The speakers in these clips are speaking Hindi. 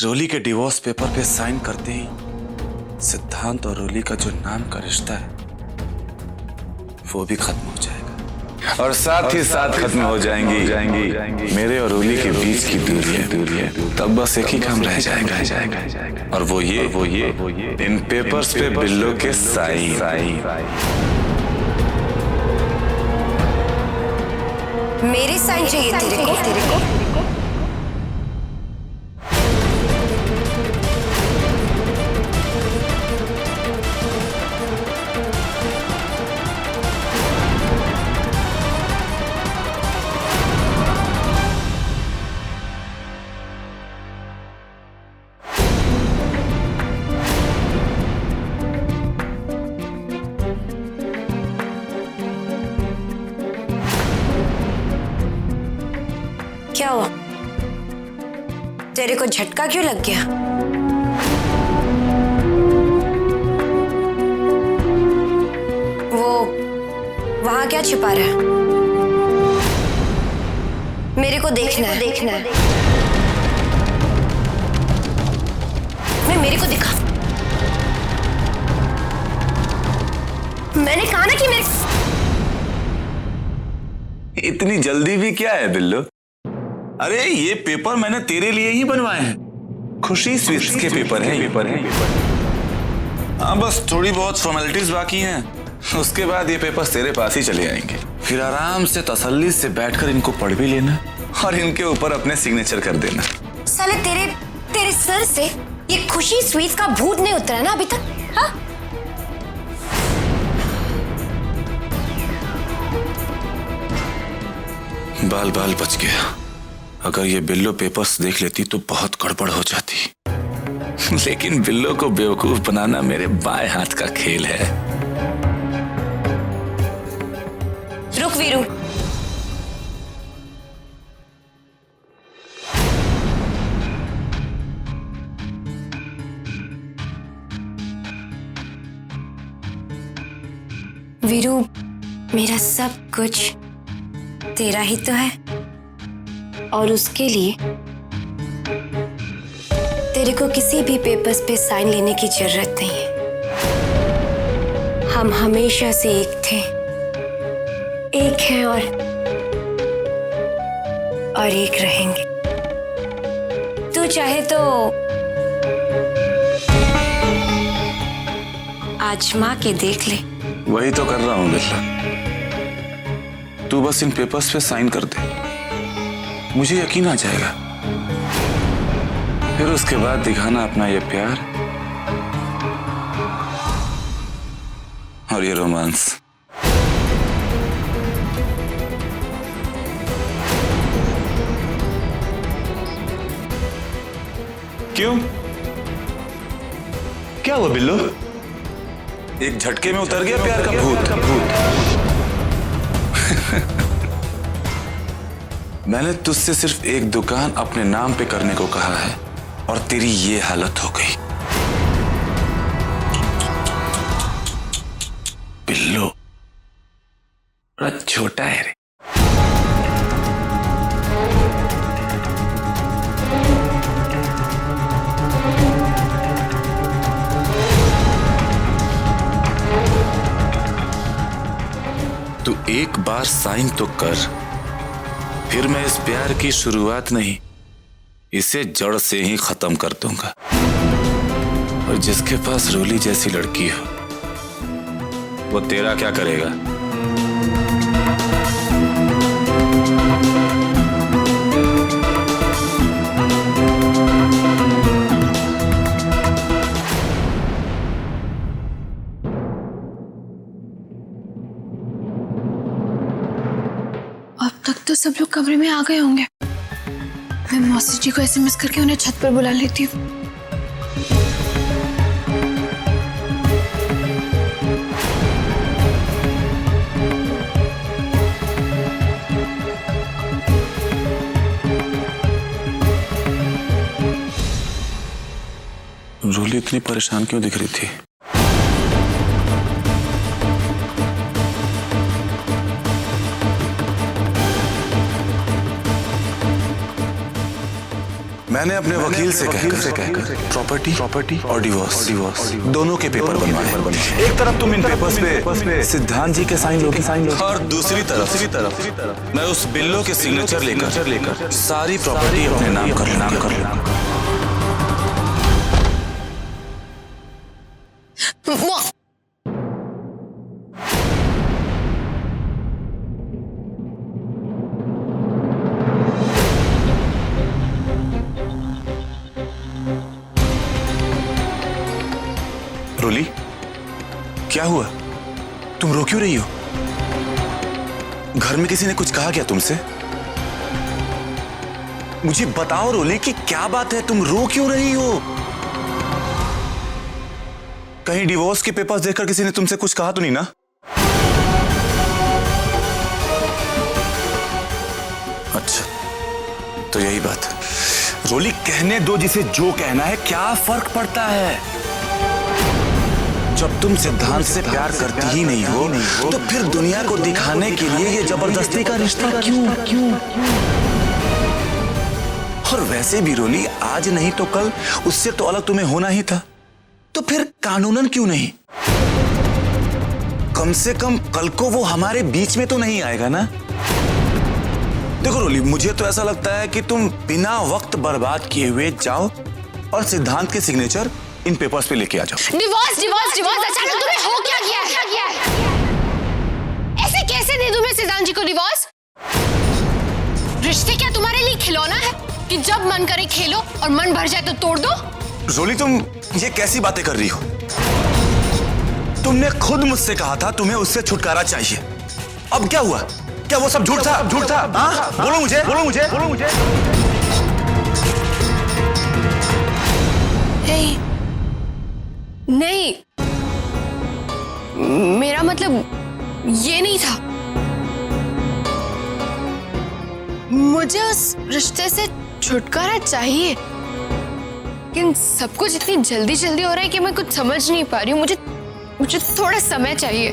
रोली के डिवोर्स पेपर पे साइन करते ही सिद्धांत और रोली का जो नाम का रिश्ता है वो भी खत्म हो जाएगा और साथ ही साथ खत्म हो जाएंगी मेरे और रोली के बीच की दूरियां। तब बस एक ही काम रह जाएगा और वो ये इन पेपर्स पे बिल्लो के साइन। मेरे साइन चाहिए तेरे को? क्या हुआ? तेरे को झटका क्यों लग गया? वो वहां क्या छिपा रहा है? मेरे को देखना है। मेरे को दिखा। मैंने कहा ना कि मेरे। इतनी जल्दी भी क्या है बिल्लो? अरे ये पेपर मैंने तेरे लिए ही बनवाए हैं। खुशी स्वीट्स के पेपर हैं। हाँ, बस थोड़ी बहुत फॉर्मेलिटीज बाकी हैं। उसके बाद ये पेपर तेरे पास ही चले आएंगे। फिर आराम से तसल्ली से बैठकर इनको पढ़ भी लेना और इनके ऊपर अपने सिग्नेचर कर देना। साले तेरे सर से ये खुशी स्वीट्स का भूत नहीं उतरा ना अभी तक? हाँ? बाल बच गया। अगर ये बिल्लो पेपर्स देख लेती तो बहुत गड़बड़ हो जाती। लेकिन बिल्लो को बेवकूफ बनाना मेरे बाएं हाथ का खेल है। रुक वीरू। वीरू, मेरा सब कुछ तेरा ही तो है और उसके लिए तेरे को किसी भी पेपर्स पे साइन लेने की जरूरत नहीं है। हम हमेशा से एक थे, एक हैं और एक रहेंगे। तू चाहे तो आजमा के देख ले। वही तो कर रहा हूं बिल्ला। तू बस इन पेपर्स पे साइन कर दे, मुझे यकीन आ जाएगा। फिर उसके बाद दिखाना अपना ये प्यार और ये रोमांस। क्यों? क्या हुआ बिल्लो? एक झटके में उतर गया प्यार का भूत। मैंने तुझसे सिर्फ एक दुकान अपने नाम पे करने को कहा है और तेरी ये हालत हो गई। बिल्लो बड़ा छोटा है रे। तू एक बार साइन तो कर, फिर मैं इस प्यार की शुरुआत नहीं, इसे जड़ से ही खत्म कर दूंगा। और जिसके पास रोली जैसी लड़की हो वो तेरा क्या करेगा? अब तक तो सब लोग कमरे में आ गए होंगे। मैं मौसी जी को एसएमएस करके उन्हें छत पर बुला लेती हूँ। रोली इतनी परेशान क्यों दिख रही थी? मैंने अपने वकील से कहकर प्रॉपर्टी और डिवोर्स दोनों के पेपर बनवाए। एक तरफ तुम इन पेपर्स पे सिद्धांत जी के साइन लोगे और दूसरी तरफ मैं उस बिल्लो के सिग्नेचर लेकर सारी प्रॉपर्टी अपने नाम कर लूंगा। रोली, क्या हुआ? तुम रो क्यों रही हो? घर में किसी ने कुछ कहा क्या तुमसे? मुझे बताओ रोली कि क्या बात है, तुम रो क्यों रही हो? कहीं डिवोर्स के पेपर्स देखकर किसी ने तुमसे कुछ कहा तो नहीं ना? अच्छा, तो यही बात है। रोली, कहने दो जिसे जो कहना है, क्या फर्क पड़ता है? जब तुम सिद्धांत से प्यार करती ही नहीं हो तो फिर दुनिया को दिखाने के लिए ये जबरदस्ती का रिश्ता क्यों? और वैसे भी रोली, आज नहीं तो कल उससे तो अलग तुम्हें होना ही था, तो फिर कानूनन क्यों नहीं? कम से कम कल को वो हमारे बीच में तो नहीं आएगा ना? देखो रोली, मुझे तो ऐसा लगता है कि तुम बिना वक्त बर्बाद किए हुए जाओ और सिद्धांत के सिग्नेचर इन पेपर्स पे लेके आ जाओ। डिवोर्स अचानक तुम्हें हो क्या गया? ऐसे कैसे दे दूं मैं सिद्धांत जी को डिवोर्स? रिश्ते क्या तुम्हारे लिए खिलौना है कि जब मन करे खेलो और मन भर जाए तो तोड़ दो? रोली, तुम ये कैसी बातें कर रही हो? तुमने खुद मुझसे कहा था तुम्हें उससे छुटकारा चाहिए। अब क्या हुआ? क्या वो सब झूठ था? हाँ? बोलो मुझे। नहीं, मेरा मतलब ये नहीं था। मुझे उस रिश्ते से छुटकारा चाहिए, लेकिन सब कुछ इतनी जल्दी हो रहा है कि मैं कुछ समझ नहीं पा रही हूँ। मुझे थोड़ा समय चाहिए।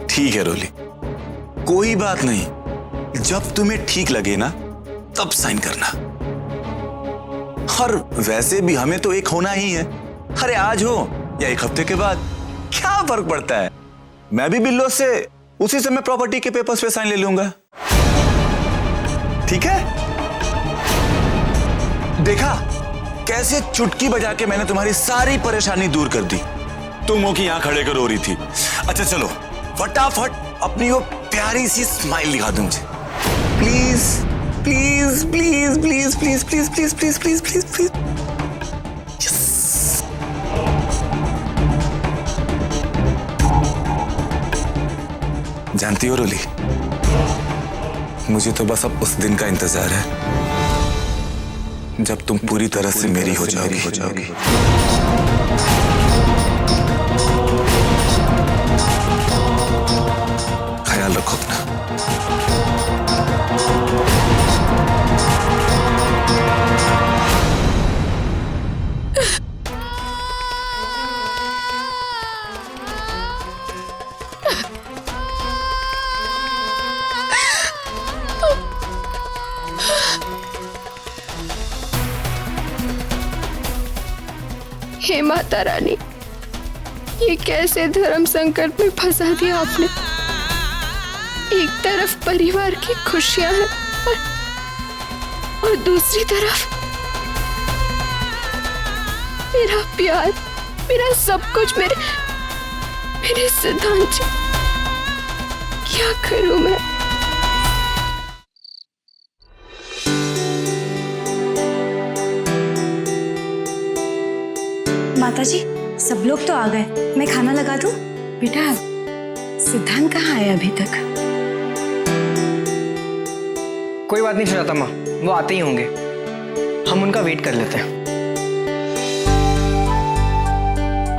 ठीक है रोली, कोई बात नहीं। जब तुम्हें ठीक लगे ना तब साइन करना। और वैसे भी हमें तो एक होना ही है। अरे आज हो या एक हफ्ते के बाद, क्या फर्क पड़ता है? मैं भी बिल्लो से उसी समय प्रॉपर्टी के पेपर्स पे साइन ले लूंगा। ठीक है? देखा कैसे चुटकी बजा के मैंने तुम्हारी सारी परेशानी दूर कर दी। तुम हो कि यहां खड़े कर रो रही थी। अच्छा चलो, फटाफट अपनी वो प्यारी सी स्माइल दिखा दो मुझे। प्लीज। जानती हो रोली, मुझे तो बस अब उस दिन का इंतजार है जब तुम पूरी तरह से मेरी हो जाओगी। ख्याल रखो अपना। हे माता रानी, ये कैसे धर्म संकट में फंसा दिया आपने। एक तरफ परिवार की खुशियां हैं और दूसरी तरफ मेरा प्यार, मेरा सब कुछ, मेरे सिद्धांत जी। क्या करूं मैं? माताजी, सब लोग तो आ गए, मैं खाना लगा दूं? बेटा, सिद्धांत कहाँ आया अभी तक? कोई बात नहीं सुजाता माँ, वो आते ही होंगे। हम उनका वेट कर लेते हैं।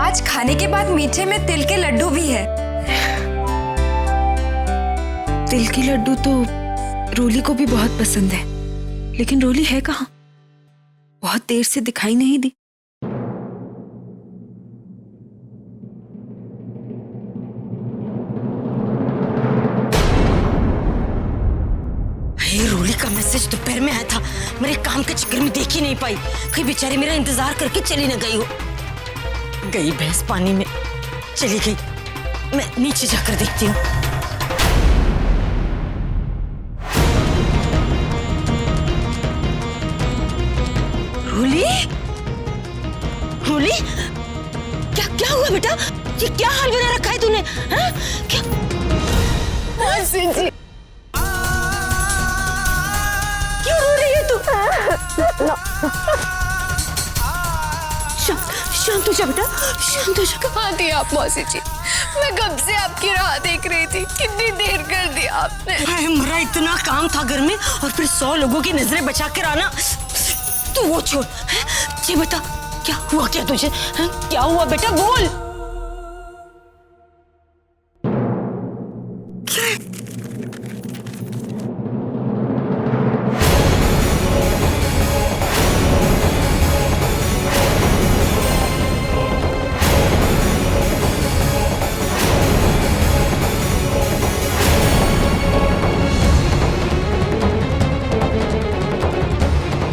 आज खाने के बाद मीठे में तिल के लड्डू भी है। तिल के लड्डू तो रोली को भी बहुत पसंद है, लेकिन रोली है कहाँ? बहुत देर से दिखाई नहीं दी। रूली का मैसेज दोपहर में आया था, मेरे काम के चक्कर में देख ही नहीं पाई। कहीं बेचारी मेरा इंतजार करके चली न गई हो। गई भैंस पानी में, चली गई। मैं नीचे जाकर देखती हूँ। रूली, रूली, क्या क्या हुआ बेटा? ये क्या हाल बना रखा है तूने? हाँ? क्या? मौसी जी, क्यों रो रही है तू? शांत हो जा बेटा, शांत हो जा। कहाँ थी आप मौसी जी? मैं कब से आपकी राह देख रही थी। कितनी देर कर दी आपने। हाय मरा, इतना काम था घर में और फिर 100 लोगों की नजरें बचा कर आना। तू वो छोड़, ये बता क्या हुआ क्या तुझे? क्या हुआ बेटा, बोल।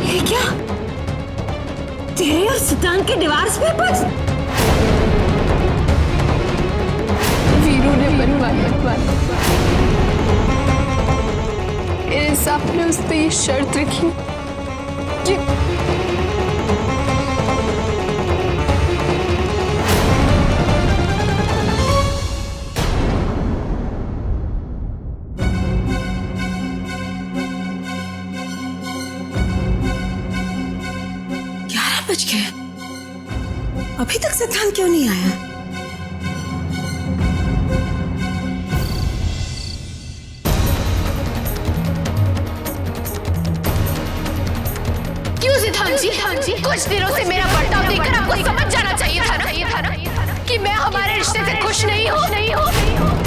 ये क्या? तेरे और सिद्धांत के डिवोर्स पेपर्स? वीरू ने बनवाया। मेरे सामने उस पे ये शर्त रखी कि बच गए। अभी तक सिद्धांत क्यों नहीं आया? क्यों सिद्धांत जी? कुछ दिनों से मेरा बर्ताव देखकर आपको समझ जाना चाहिए था ना कि मैं हमारे रिश्ते से खुश नहीं हूँ।